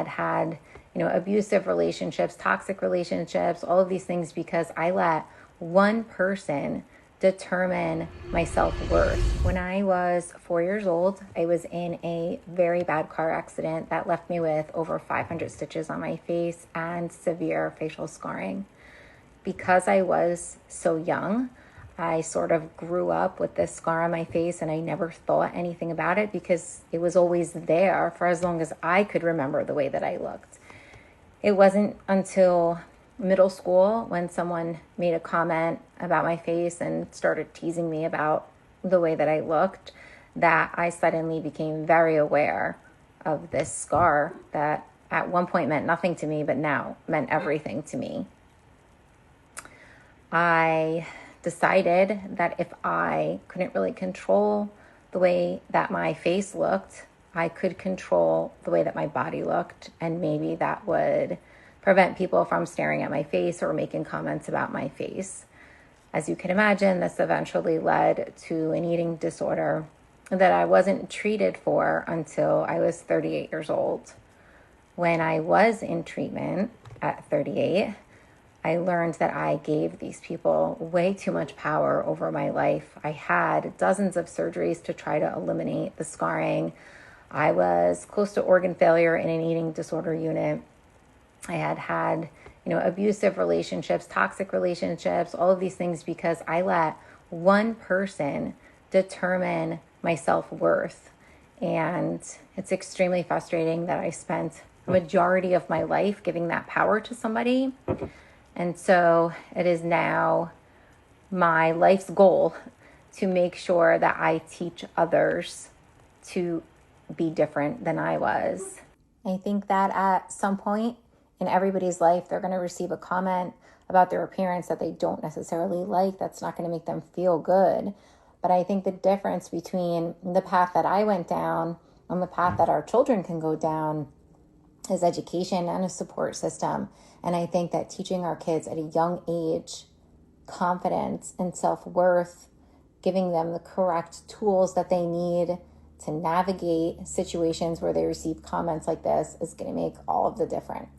had, abusive relationships, toxic relationships, all of these things because I let one person determine my self-worth. When I was 4 years old, I was in a very bad car accident that left me with over 500 stitches on my face and severe facial scarring. Because I was so young, I sort of grew up with this scar on my face and I never thought anything about it because it was always there for as long as I could remember the way that I looked. It wasn't until middle school when someone made a comment about my face and started teasing me about the way that I looked that I suddenly became very aware of this scar that at one point meant nothing to me, but now meant everything to me. I decided that if I couldn't really control the way that my face looked, I could control the way that my body looked, and maybe that would prevent people from staring at my face or making comments about my face. As you can imagine, this eventually led to an eating disorder that I wasn't treated for until I was 38 years old. When I was in treatment at 38, I learned that I gave these people way too much power over my life. I had dozens of surgeries to try to eliminate the scarring. I was close to organ failure in an eating disorder unit. I had, abusive relationships, toxic relationships, all of these things because I let one person determine my self-worth. And it's extremely frustrating that I spent a majority of my life giving that power to somebody. And so it is now my life's goal to make sure that I teach others to be different than I was. I think that at some point in everybody's life, they're going to receive a comment about their appearance that they don't necessarily like. That's not going to make them feel good. But I think the difference between the path that I went down and the path that our children can go down is education and a support system. And I think that teaching our kids at a young age confidence and self-worth, giving them the correct tools that they need to navigate situations where they receive comments like this is going to make all of the difference.